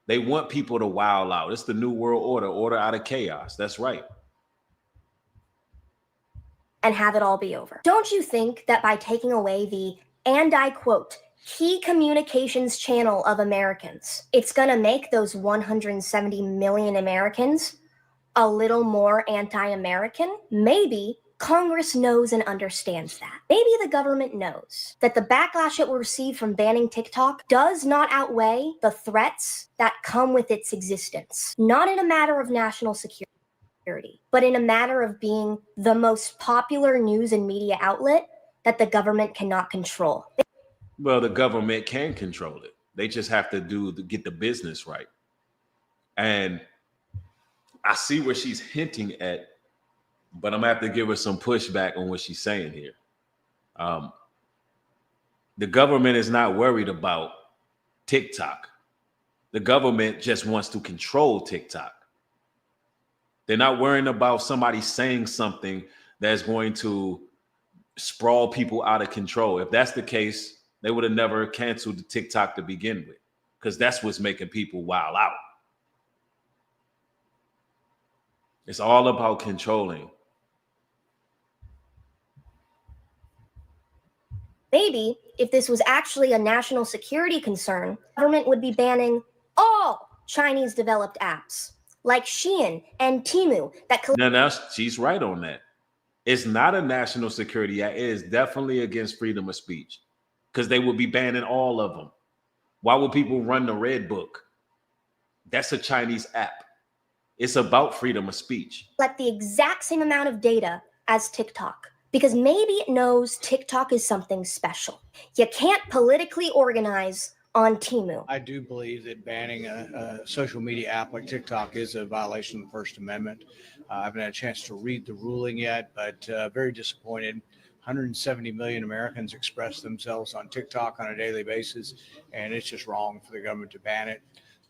They want people to wild out. It's the new world order out of chaos. That's right. And have it all be over. Don't you think that by taking away the, and I quote, key communications channel of Americans. It's going to make those 170 million Americans a little more anti-American. Maybe Congress knows and understands that. Maybe the government knows that the backlash it will receive from banning TikTok does not outweigh the threats that come with its existence. Not in a matter of national security, but in a matter of being the most popular news and media outlet that the government cannot control. Well, the government can control it. They just have to get the business right. And I see where she's hinting at, but I'm gonna have to give her some pushback on what she's saying here. The government is not worried about TikTok. The government just wants to control TikTok. They're not worrying about somebody saying something that's going to sprawl people out of control. If that's the case, they would have never canceled the TikTok to begin with, because that's what's making people wild out. It's all about controlling. Maybe if this was actually a national security concern, the government would be banning all Chinese developed apps like Shein and Temu that Now, she's right on that. It's not a national security act. It is definitely against freedom of speech, because they would be banning all of them. Why would people run the Red Book? That's a Chinese app. It's about freedom of speech. collect the exact same amount of data as TikTok, because maybe it knows TikTok is something special. You can't politically organize on Temu. I do believe that banning a social media app like TikTok is a violation of the First Amendment. I haven't had a chance to read the ruling yet, but very disappointed. 170 million Americans express themselves on TikTok on a daily basis, and it's just wrong for the government to ban it.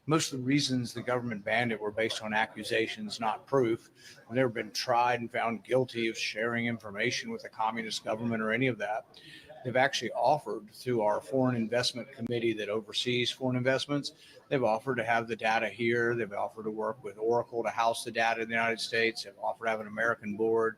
Most of the reasons the government banned it were based on accusations, not proof. I've never been tried and found guilty of sharing information with a communist government or any of that. They've actually offered, through our foreign investment committee that oversees foreign investments, they've offered to have the data here. They've offered to work with Oracle to house the data in the United States. They've offered to have an American board.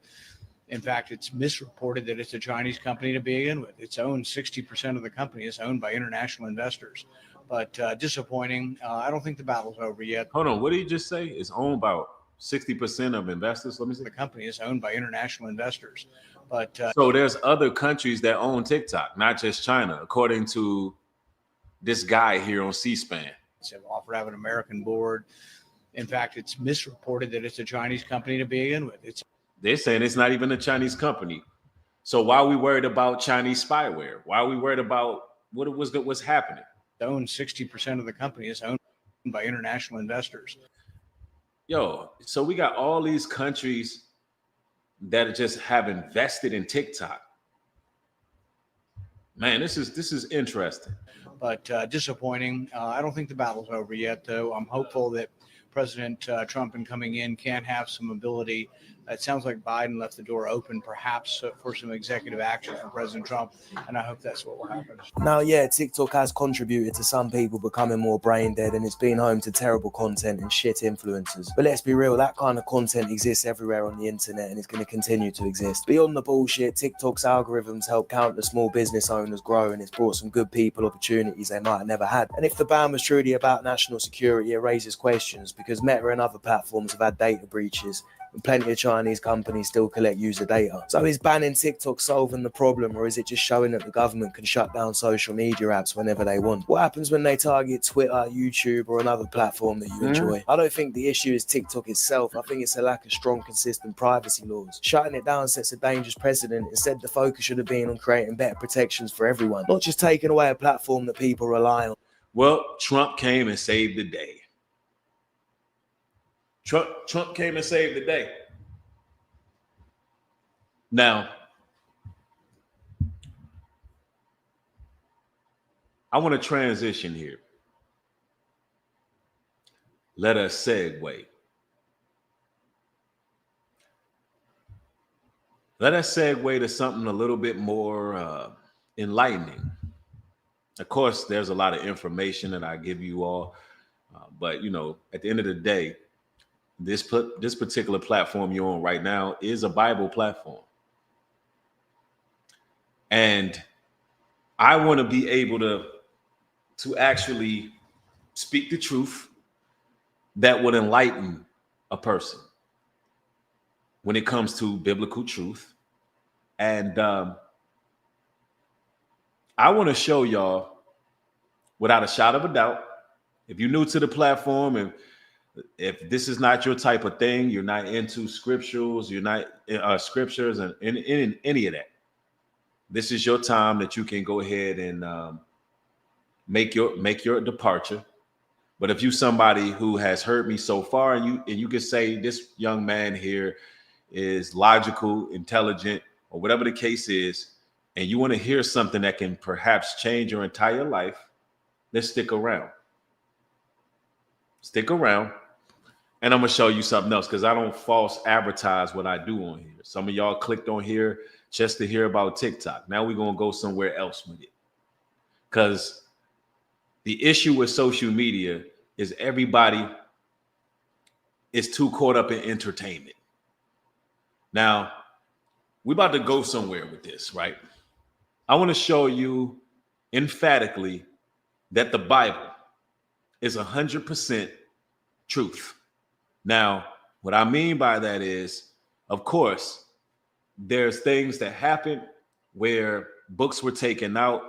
In fact, it's misreported that it's a Chinese company to begin with. It's owned, 60% of the company is owned by international investors. But disappointing. I don't think the battle's over yet. Hold on, what did you just say? It's owned by 60% of investors? Let me see. The company is owned by international investors. But so there's other countries that own TikTok, not just China, according to this guy here on C-SPAN. They've offered to have an American board. In fact, it's misreported that it's a Chinese company to begin with. They're saying it's not even a Chinese company. So why are we worried about Chinese spyware? Why are we worried about what's happening? Owned, 60% of the company is owned by international investors. Yo, so we got all these countries that just have invested in TikTok. Man, this is interesting. But disappointing. I don't think the battle's over yet, though. I'm hopeful that President Trump, in coming in, can have some ability. It sounds like Biden left the door open, perhaps, for some executive action from President Trump, and I hope that's what will happen. Now, yeah, TikTok has contributed to some people becoming more brain dead, and it's been home to terrible content and shit influencers. But let's be real, that kind of content exists everywhere on the internet, and it's going to continue to exist. Beyond the bullshit, TikTok's algorithms help countless small business owners grow, and it's brought some good people opportunities they might have never had. And if the ban was truly about national security, it raises questions, because Meta and other platforms have had data breaches, and plenty of Chinese companies still collect user data. So is banning TikTok solving the problem, or is it just showing that the government can shut down social media apps whenever they want? What happens when they target Twitter, YouTube, or another platform that you enjoy? I don't think the issue is TikTok itself. I think it's a lack of strong, consistent privacy laws. Shutting it down sets a dangerous precedent. Instead, the focus should have been on creating better protections for everyone, not just taking away a platform that people rely on. Well, Trump came and saved the day. Trump came and saved the day. Now, I want to transition here. Let us segue. Let us segue to something a little bit more enlightening. Of course, there's a lot of information that I give you all, but at the end of the day, this particular platform you're on right now is a Bible platform. And I want to be able to actually speak the truth that would enlighten a person when it comes to biblical truth. And I want to show y'all, without a shadow of a doubt, if you're new to the platform and if this is not your type of thing, you're not into scriptures, you're not scriptures and in any of that, this is your time that you can go ahead and make your departure. But if you somebody who has heard me so far and you can say this young man here is logical, intelligent, or whatever the case is, and you want to hear something that can perhaps change your entire life, let's stick around. Stick around. And I'm going to show you something else because I don't false advertise what I do on here. Some of y'all clicked on here just to hear about TikTok. Now we're going to go somewhere else with it. Because the issue with social media is everybody is too caught up in entertainment. Now, we're about to go somewhere with this, right? I want to show you emphatically that the Bible is 100% truth. Now, what I mean by that is, of course, there's things that happen where books were taken out,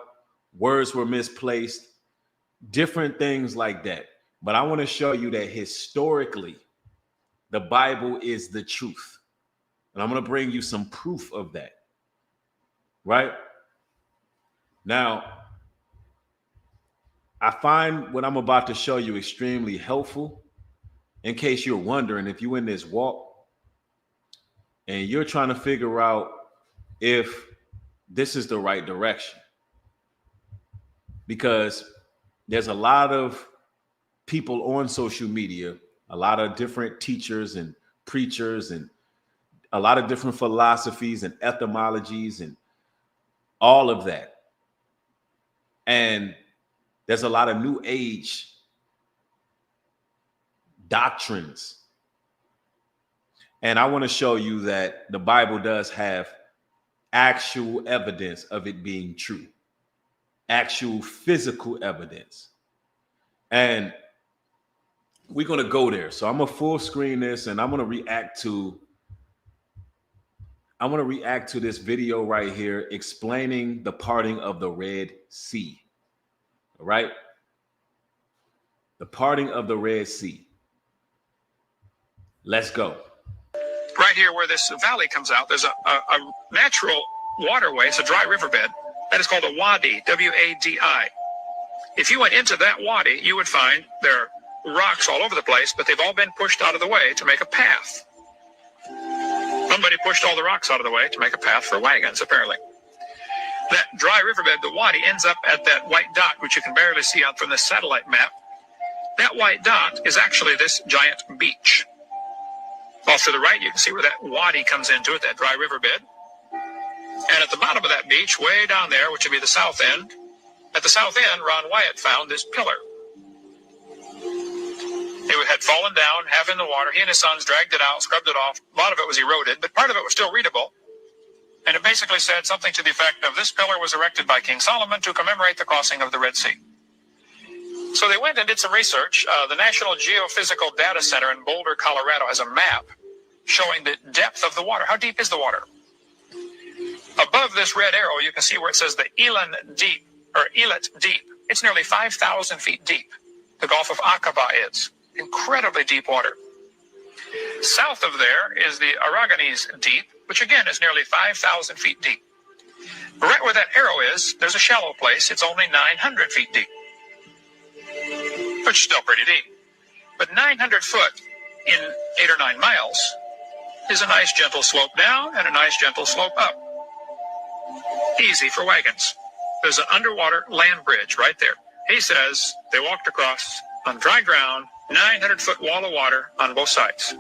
words were misplaced, different things like that. But I want to show you that historically, the Bible is the truth. And I'm going to bring you some proof of that. Right? Now, I find what I'm about to show you extremely helpful. In case you're wondering, if you're in this walk and you're trying to figure out if this is the right direction. Because there's a lot of people on social media, a lot of different teachers and preachers and a lot of different philosophies and etymologies and all of that. And there's a lot of new age doctrines. And I want to show you that the Bible does have actual evidence of it being true, actual physical evidence. And we're going to go there. So I'm going to full screen this and I'm going to react to this video right here explaining the parting of the Red Sea. All right? The parting of the Red Sea. Let's go. Right here where this valley comes out, there's a natural waterway. It's a dry riverbed. That is called a wadi, W-A-D-I. If you went into that wadi, you would find there are rocks all over the place, but they've all been pushed out of the way to make a path. Somebody pushed all the rocks out of the way to make a path for wagons, apparently. That dry riverbed, the wadi, ends up at that white dot, which you can barely see out from the satellite map. That white dot is actually this giant beach. Off to the right, you can see where that wadi comes into it, that dry riverbed. And at the bottom of that beach, way down there, which would be the south end, at the south end, Ron Wyatt found this pillar. It had fallen down, half in the water. He and his sons dragged it out, scrubbed it off. A lot of it was eroded, but part of it was still readable. And it basically said something to the effect of, this pillar was erected by King Solomon to commemorate the crossing of the Red Sea. So they went and did some research. The National Geophysical Data Center in Boulder, Colorado has a map showing the depth of the water. How deep is the water? Above this red arrow, you can see where it says the Elan Deep, or Elat Deep. It's nearly 5,000 feet deep. The Gulf of Aqaba is. Incredibly deep water. South of there is the Aragonese Deep, which again is nearly 5,000 feet deep. Right where that arrow is, there's a shallow place. It's only 900 feet deep, which is still pretty deep. But 900 foot in 8 or 9 miles is a nice gentle slope down and a nice gentle slope up. Easy for wagons. There's an underwater land bridge right there. He says they walked across on dry ground, 900-foot wall of water on both sides.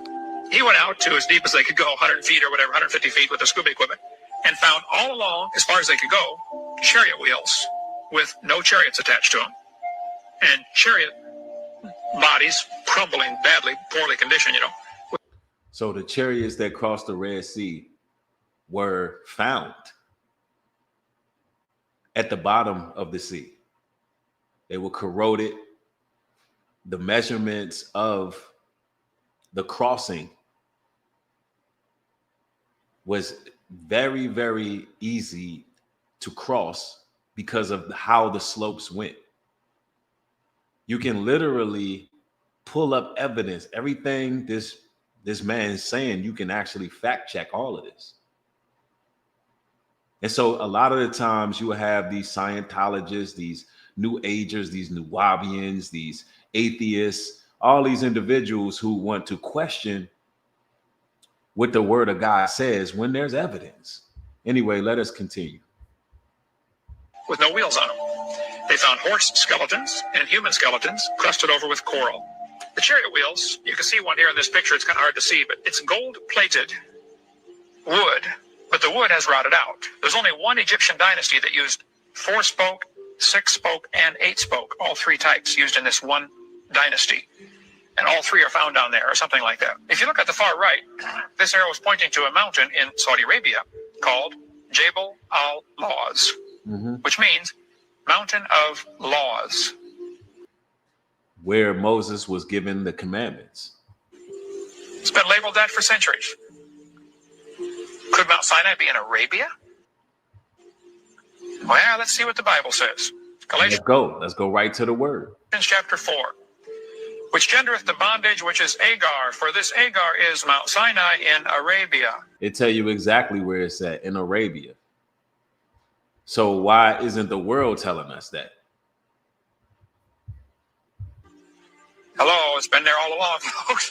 He went out to as deep as they could go, 100 feet or whatever, 150 feet with their scuba equipment, and found all along, as far as they could go, chariot wheels with no chariots attached to them. And chariot bodies crumbling badly, poorly conditioned, So the chariots that crossed the Red Sea were found. at the bottom of the sea. They were corroded. The measurements of the crossing was very, very easy to cross because of how the slopes went. You can literally pull up evidence. Everything this man is saying, you can actually fact check all of this. And so a lot of the times you have these Scientologists, these New Agers, these Nuwabians, these atheists, all these individuals who want to question what the word of God says when there's evidence. Anyway, let us continue. With no wheels on them. They found horse skeletons and human skeletons crusted over with coral. The chariot wheels, you can see one here in this picture. It's kind of hard to see, but it's gold-plated wood, but the wood has rotted out. There's only one Egyptian dynasty that used 4-spoke, 6-spoke, and 8-spoke, all three types used in this one dynasty. And all three are found down there, or something like that. If you look at the far right, this arrow is pointing to a mountain in Saudi Arabia called Jabal al-Laws, which means Mountain of Laws. Where Moses was given the commandments. It's been labeled that for centuries. Could Mount Sinai be in Arabia? Well, let's see what the Bible says. Galatians Let's go right to the word. Chapter 4. Which gendereth the bondage, which is Agar, for this Agar is Mount Sinai in Arabia. It tell you exactly where it's at, in Arabia. So why isn't the world telling us that? Hello, it's been there all along, folks.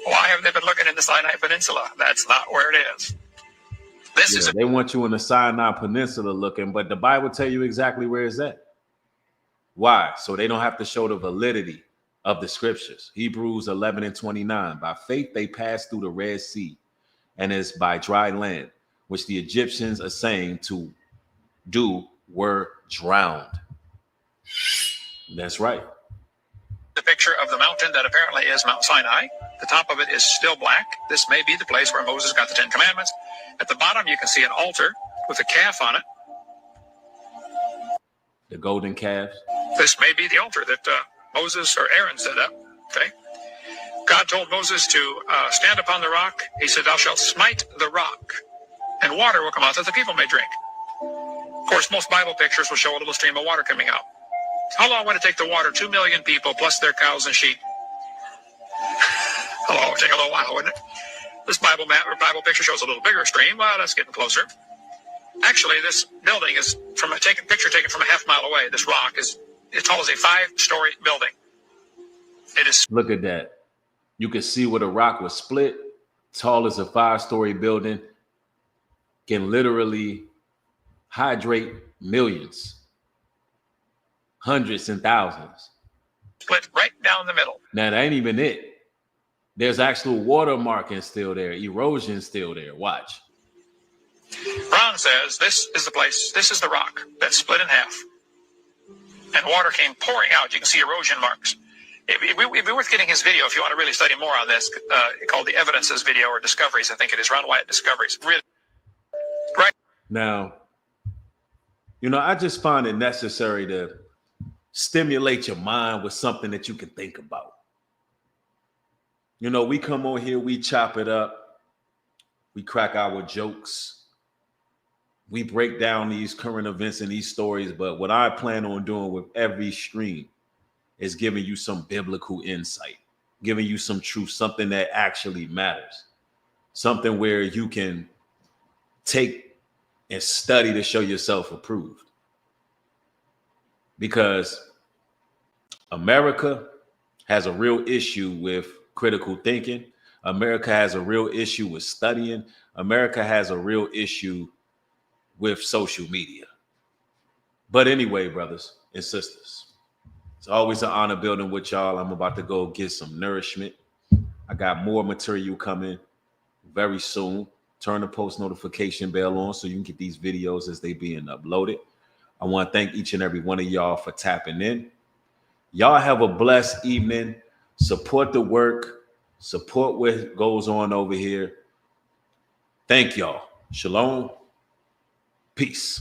Why have they been looking in the Sinai Peninsula? That's not where it is. They want you in the Sinai Peninsula looking, but the Bible tell you exactly where it's at. Why? So they don't have to show the validity of the scriptures. Hebrews 11:29. By faith they passed through the Red Sea, and is by dry land, which the Egyptians are saying to do were drowned. That's right. The picture of the mountain that apparently is Mount Sinai. The top of it is still black. This may be the place where Moses got the 10 Commandments. At the bottom, you can see an altar with a calf on it. The golden calf. This may be the altar that Moses or Aaron set up. Okay. God told Moses to stand upon the rock. He said, "Thou shalt smite the rock, and water will come out that the people may drink." Of course, most Bible pictures will show a little stream of water coming out. How long would it take to water 2 million people plus their cows and sheep? Hello, it would take a little while, wouldn't it? This Bible picture shows a little bigger stream. Well, that's getting closer. Actually, this building is from a picture taken from a half-mile away. This rock is as tall as a 5-story building. It is. Look at that. You can see where the rock was split. Tall as a 5-story building. Can literally hydrate millions. Hundreds and thousands. Split right down the middle. Now, that ain't even it. There's actual water marking still there. Erosion still there. Watch. Ron says, this is the place, this is the rock that's split in half. And water came pouring out. You can see erosion marks. It'd be worth getting his video if you want to really study more on this, called the Evidences video or Discoveries. I think it is Ron Wyatt Discoveries. Really. Right. Now, I just find it necessary to stimulate your mind with something that you can think about. We come on here, we chop it up, we crack our jokes, we break down these current events and these stories. But what I plan on doing with every stream is giving you some biblical insight, giving you some truth, something that actually matters, something where you can take and study to show yourself approved. Because America has a real issue with critical thinking. America has a real issue with studying. America has a real issue with social media. But anyway, brothers and sisters, it's always an honor building with y'all. I'm about to go get some nourishment. I got more material coming very soon. Turn the post notification bell on so you can get these videos as they being uploaded. I want to thank each and every one of y'all for tapping in. Y'all have a blessed evening. Support the work. Support what goes on over here. Thank y'all. Shalom. Peace.